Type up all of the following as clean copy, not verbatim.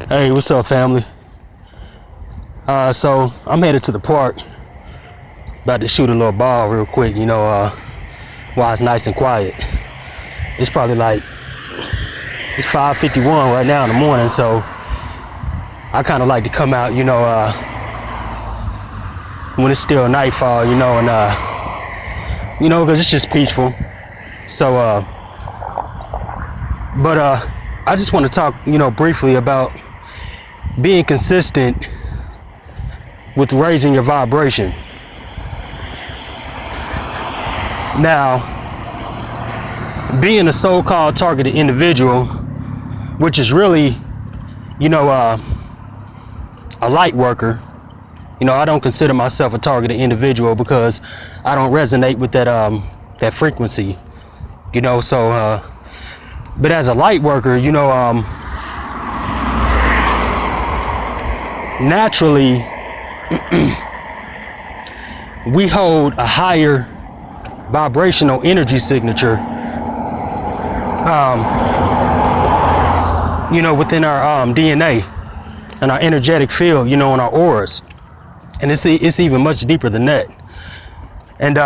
Hey, what's up, family? So I'm headed to the park. About to shoot a little ball real quick, while it's nice and quiet. It's probably like, it's 5:51 right now in the morning, so I kind of like to come out, when it's still nightfall, because it's just peaceful. So, I just want to talk, briefly about being consistent with raising your vibration. Now, being a so-called targeted individual, which is really, a light worker, I don't consider myself a targeted individual because I don't resonate with that frequency, so, but as a light worker, naturally, we hold a higher vibrational energy signature, within our DNA and our energetic field, in our auras. And it's even much deeper than that. And,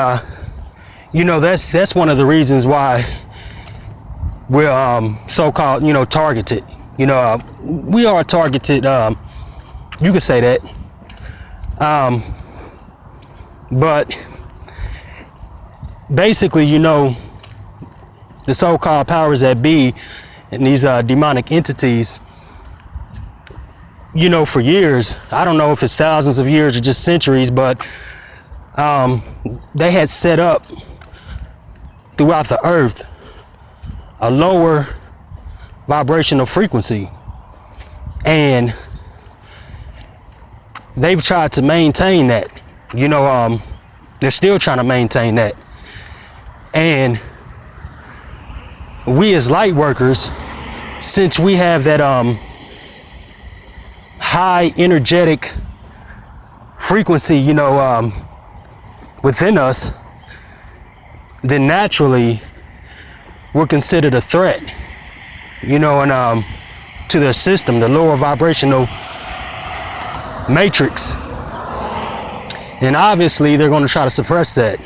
that's one of the reasons why we're so-called, targeted. We are targeted, you could say that. But basically, the so-called powers that be and these demonic entities, for years, I don't know if it's thousands of years or just centuries, but they had set up throughout the earth a lower vibrational frequency, and they've tried to maintain that. They're still trying to maintain that. And we as light workers, since we have that high energetic frequency, within us, then naturally we're considered a threat, and to their system, the lower vibrational matrix. And obviously they're going to try to suppress that.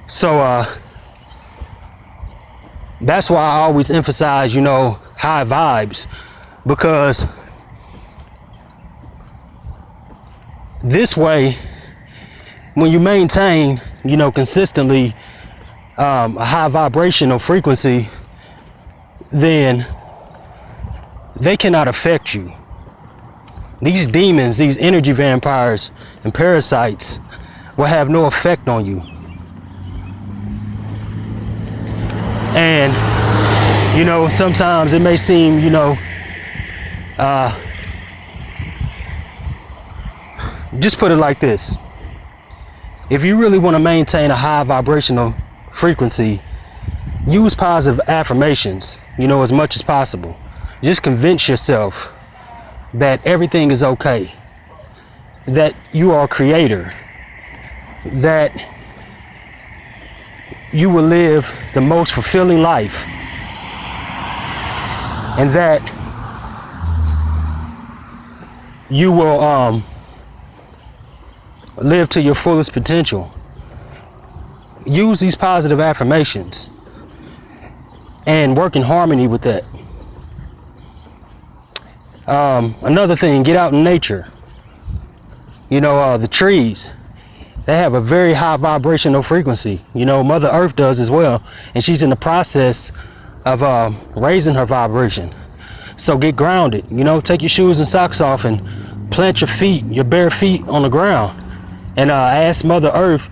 So that's why I always emphasize, high vibes, because this way, when you maintain, consistently a high vibrational frequency, then they cannot affect you. These demons, these energy vampires and parasites will have no effect on you. And, sometimes it may seem, just put it like this. If you really want to maintain a high vibrational frequency, use positive affirmations, as much as possible. Just convince yourself that everything is okay, that you are a creator, that you will live the most fulfilling life, and that you will live to your fullest potential. Use these positive affirmations and work in harmony with that. Another thing, get out in nature. The trees, they have a very high vibrational frequency. Mother Earth does as well. And she's in the process of raising her vibration. So get grounded, take your shoes and socks off and plant your bare feet on the ground. And ask Mother Earth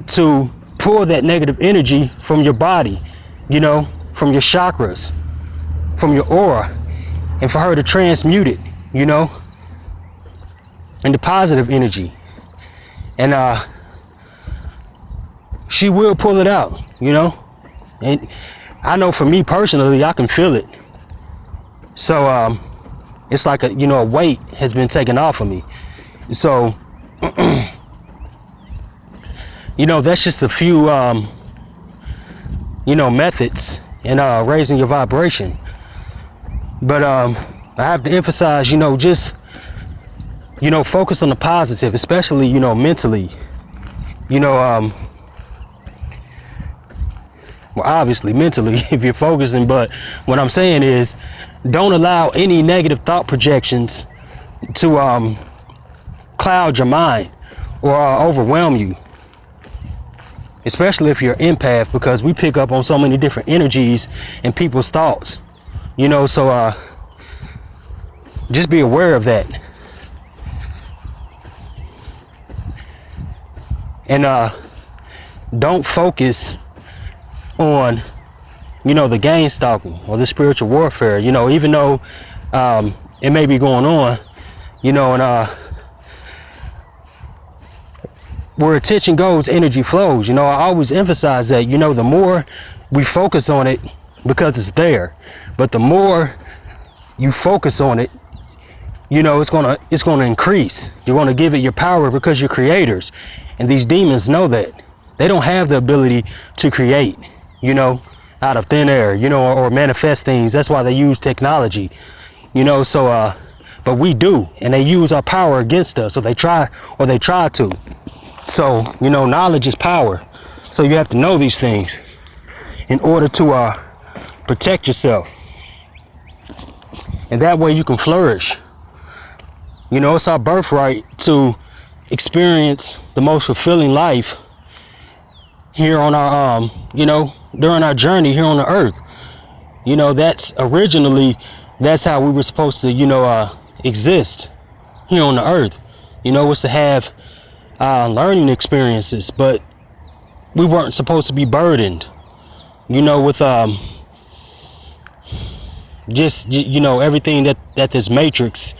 to pull that negative energy from your body, from your chakras, from your aura, and for her to transmute it, into positive energy. And she will pull it out, and I know for me personally, I can feel it. So it's like a weight has been taken off of me. So that's just a few methods in raising your vibration. But I have to emphasize, just, focus on the positive, especially, mentally. Well, obviously mentally if you're focusing, but what I'm saying is don't allow any negative thought projections to cloud your mind or overwhelm you, especially if you're an empath, because we pick up on so many different energies and people's thoughts, so just be aware of that. And don't focus on the gang stalking or the spiritual warfare, even though it may be going on, and where attention goes, energy flows. I always emphasize that, the more we focus on it, because it's there, but the more you focus on it, it's gonna increase. You're gonna give it your power, because you're creators, and these demons know that they don't have the ability to create, out of thin air, or manifest things. That's why they use technology, so but we do, and they use our power against us. So they try to. So, knowledge is power. So you have to know these things in order to protect yourself. And that way you can flourish. It's our birthright to experience the most fulfilling life here on our, during our journey here on the earth. That's how we were supposed to, exist here on the earth. Was to have learning experiences, but we weren't supposed to be burdened, with just everything that this matrix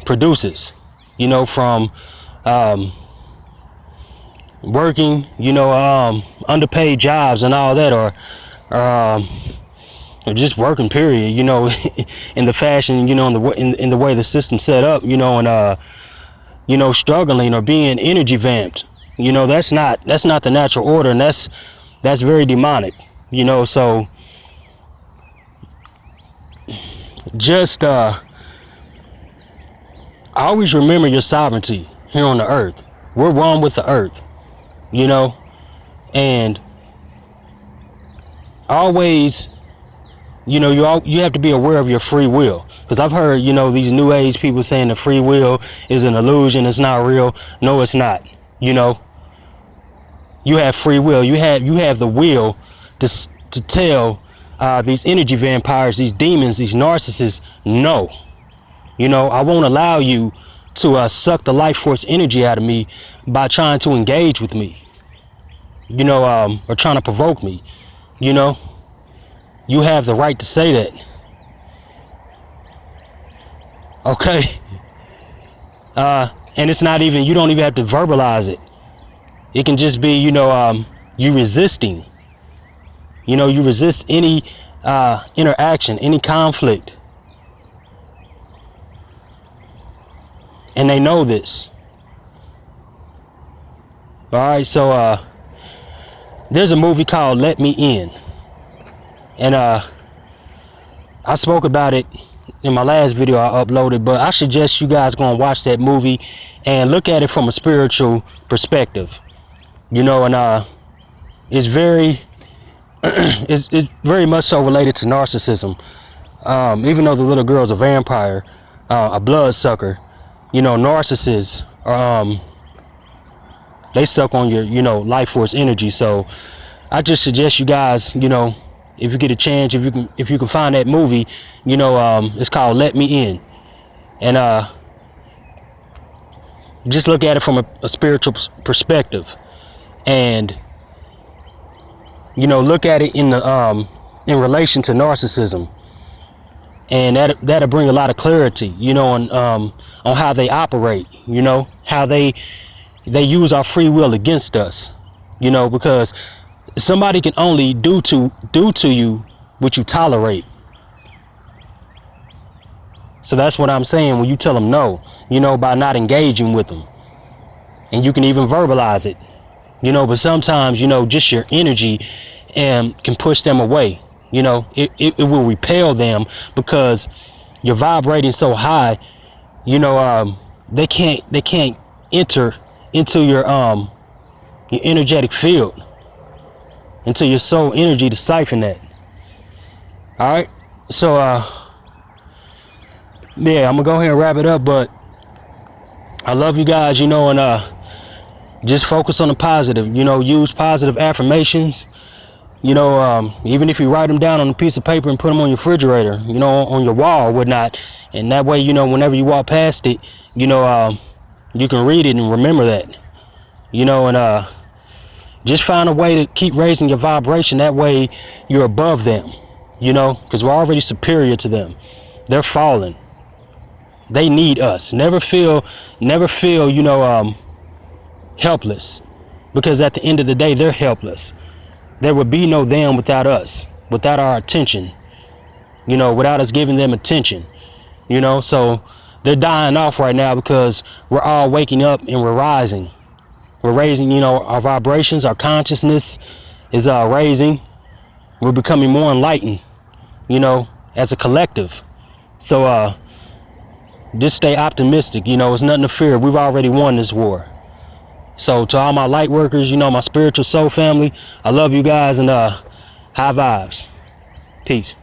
produces, from working, underpaid jobs and all that, or just working period, in the fashion, in the way the system's set up, and struggling or being energy vamped. That's not the natural order, and that's very demonic. So just always remember your sovereignty here on the earth. We're one with the earth, and always, you have to be aware of your free will. Because I've heard, these new age people saying the free will is an illusion, it's not real. No, it's not. You have free will. You have the will to tell these energy vampires, these demons, these narcissists, no. I won't allow you to suck the life force energy out of me by trying to engage with me, or trying to provoke me. You have the right to say that. Okay. And it's not even, you don't even have to verbalize it. It can just be, you resisting. You resist any interaction, any conflict. And they know this. All right, so there's a movie called Let Me In. And I spoke about it in my last video I uploaded, but I suggest you guys go and watch that movie and look at it from a spiritual perspective. And it's very it's very much so related to narcissism. Even though the little girl's a vampire, a bloodsucker, narcissists are they suck on your life force energy. So I just suggest you guys, if you get a chance, if you can find that movie, it's called Let Me In, and just look at it from a spiritual perspective, and look at it in relation to narcissism, and that'll bring a lot of clarity, on how they operate, how they use our free will against us, because somebody can only do to you what you tolerate. So that's what I'm saying when you tell them no, by not engaging with them. And you can even verbalize it, but sometimes, just your energy can push them away. It will repel them, because you're vibrating so high, you know, they can't enter into your energetic field, into your soul energy to siphon that. All right, so yeah, I'm gonna go ahead and wrap it up, but I love you guys, you know, and just focus on the positive, you know, use positive affirmations, you know, even if you write them down on a piece of paper and put them on your refrigerator, you know, on your wall or whatnot, and that way, you know, whenever you walk past it, you know, you can read it and remember that, you know, and just find a way to keep raising your vibration. That way you're above them, you know, because we're already superior to them. They're fallen. They need us. Never feel, you know, helpless, because at the end of the day, they're helpless. There would be no them without us, without our attention, you know, without us giving them attention, you know. So they're dying off right now because we're all waking up and we're rising. We're raising, you know, our vibrations, our consciousness is raising. We're becoming more enlightened, you know, as a collective. So just stay optimistic, you know, there's nothing to fear. We've already won this war. So to all my light workers, you know, my spiritual soul family, I love you guys, and high vibes. Peace.